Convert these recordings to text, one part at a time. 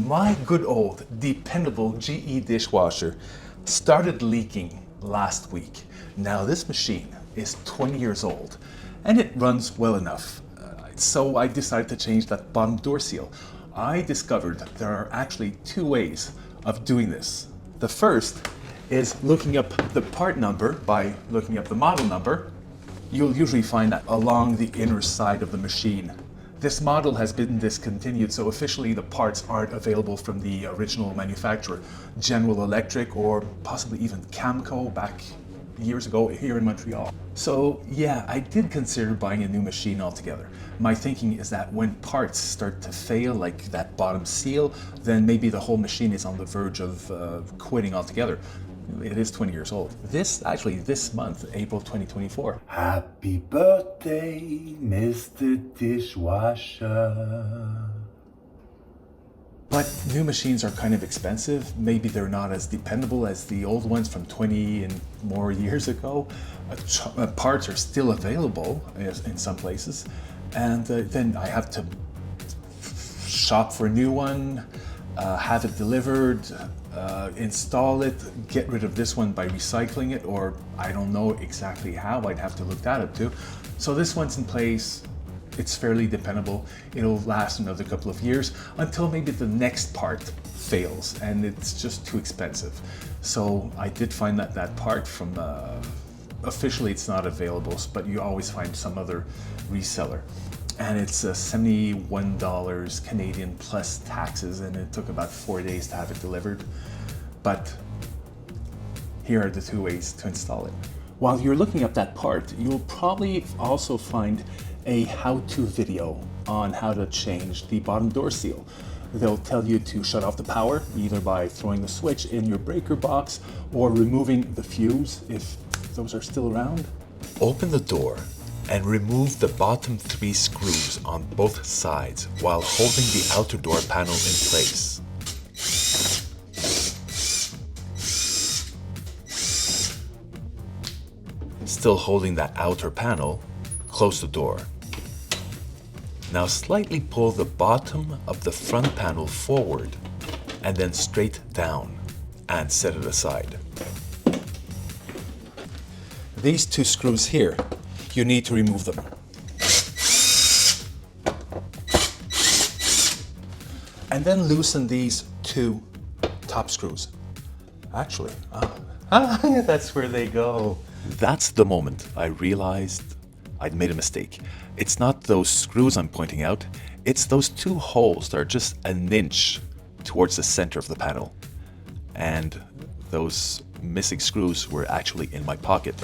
My good old, dependable GE dishwasher started leaking last week. Now this machine is 20 years old and it runs well enough. So I decided to change that bottom door seal. I discovered there are actually two ways of doing this. The first is looking up the part number by looking up the model number. You'll usually find that along the inner side of the machine. This model has been discontinued, so officially the parts aren't available from the original manufacturer, General Electric or possibly even Camco back years ago here in Montreal. So yeah, I did consider buying a new machine altogether. My thinking is that when parts start to fail, like that bottom seal, then maybe the whole machine is on the verge of quitting altogether. It is 20 years old. This month, April 2024. Happy birthday, Mr. Dishwasher. But new machines are kind of expensive. Maybe they're not as dependable as the old ones from 20 and more years ago. Parts are still available in some places. And then I have to shop for a new one, have it delivered, install it, get rid of this one by recycling it, or I don't know exactly how. I'd have to look that up too. So this one's in place. It's fairly dependable. It'll last another couple of years until maybe the next part fails and it's just too expensive. So I did find that part from, officially it's not available, but you always find some other reseller. And it's $71 Canadian plus taxes, and it took about 4 days to have it delivered. But here are the two ways to install it. While you're looking up that part, you'll probably also find a how-to video on how to change the bottom door seal. They'll tell you to shut off the power, either by throwing the switch in your breaker box or removing the fuse if those are still around. Open the door and remove the bottom 3 screws on both sides while holding the outer door panel in place. Still holding that outer panel, close the door. Now slightly pull the bottom of the front panel forward and then straight down and set it aside. These 2 screws here, you need to remove them. And then loosen these 2 top screws. Actually, that's where they go. That's the moment I realized I'd made a mistake. It's not those screws I'm pointing out, it's those 2 holes that are just an inch towards the center of the panel. And those missing screws were actually in my pocket.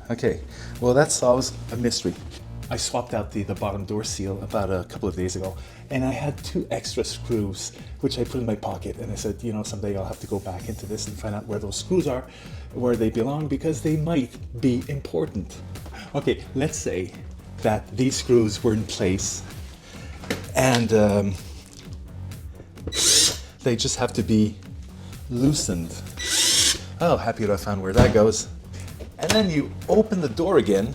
Okay, well that solves a mystery. I swapped out the bottom door seal about a couple of days ago, and I had 2 extra screws, which I put in my pocket, and I said, you know, someday I'll have to go back into this and find out where those screws are, where they belong, because they might be important. Okay, let's say that these screws were in place, and they just have to be loosened. Oh, happy that I found where that goes. And then you open the door again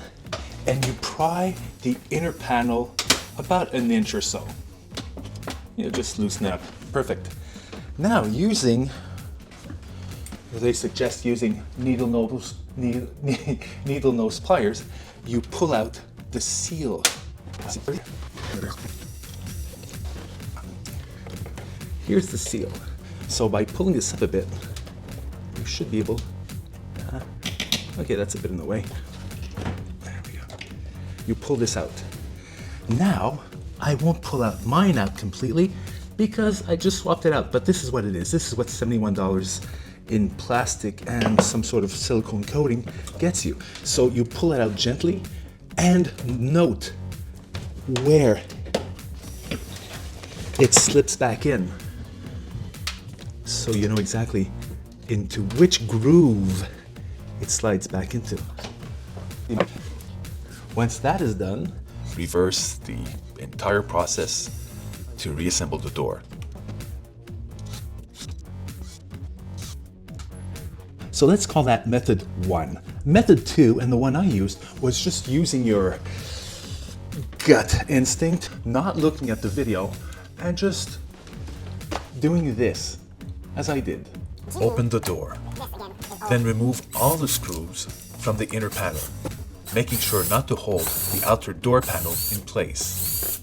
and you pry the inner panel about an inch or so. You know, just loosen it up. Perfect. Now they suggest using needle nose pliers, you pull out the seal. Here's the seal. So by pulling this up a bit, you should be able, okay, that's a bit in the way. There we go. You pull this out. Now, I won't pull out mine out completely because I just swapped it out, but this is what it is. This is what $71 in plastic and some sort of silicone coating gets you. So you pull it out gently and note where it slips back in, so you know exactly into which groove it slides back into. Once that is done, Reverse the entire process to reassemble the door. so let's call that method 1. Method 2, and the one I used, was just using your gut instinct, not looking at the video, and just doing this, as I did. Open the door. Then remove all the screws from the inner panel, making sure not to hold the outer door panel in place.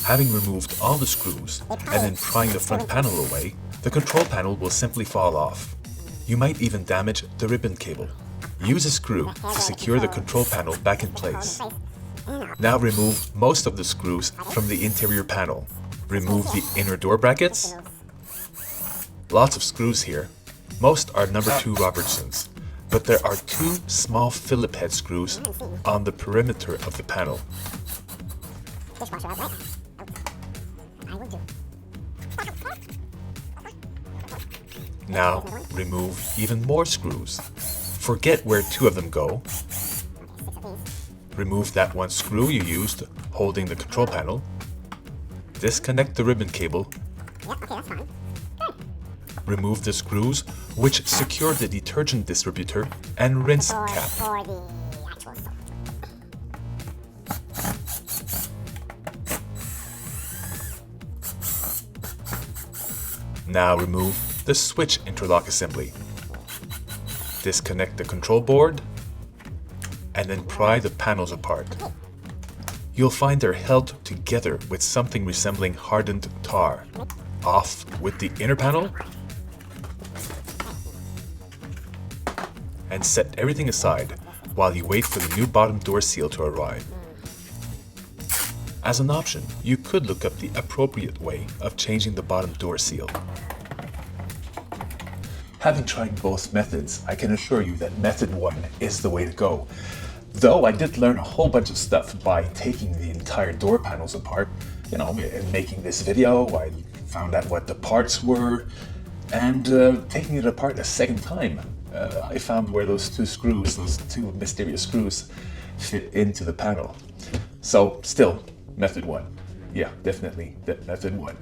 Having removed all the screws and then prying the front panel away, the control panel will simply fall off. You might even damage the ribbon cable. Use a screw to secure the control panel back in place. Now remove most of the screws from the interior panel. Remove the inner door brackets. Lots of screws here. Most are number 2 Robertsons, but there are 2 small Phillip head screws on the perimeter of the panel. Dishwasher out, right? I will do. Now remove even more screws. Forget where 2 of them go. Remove that one screw you used holding the control panel. Disconnect the ribbon cable. Yeah, okay, that's fine. Good. Remove the screws which secure the detergent distributor and rinse cap. For the actual soap. Now remove the switch interlock assembly. Disconnect the control board and then pry the panels apart. You'll find they're held together with something resembling hardened tar. Off with the inner panel and set everything aside while you wait for the new bottom door seal to arrive. As an option, you could look up the appropriate way of changing the bottom door seal. Having tried both methods, I can assure you that method 1 is the way to go. Though I did learn a whole bunch of stuff by taking the entire door panels apart, in making this video. I found out what the parts were, and taking it apart a second time, I found where those 2 screws, those 2 mysterious screws, fit into the panel. So still, method 1. Yeah, definitely method 1.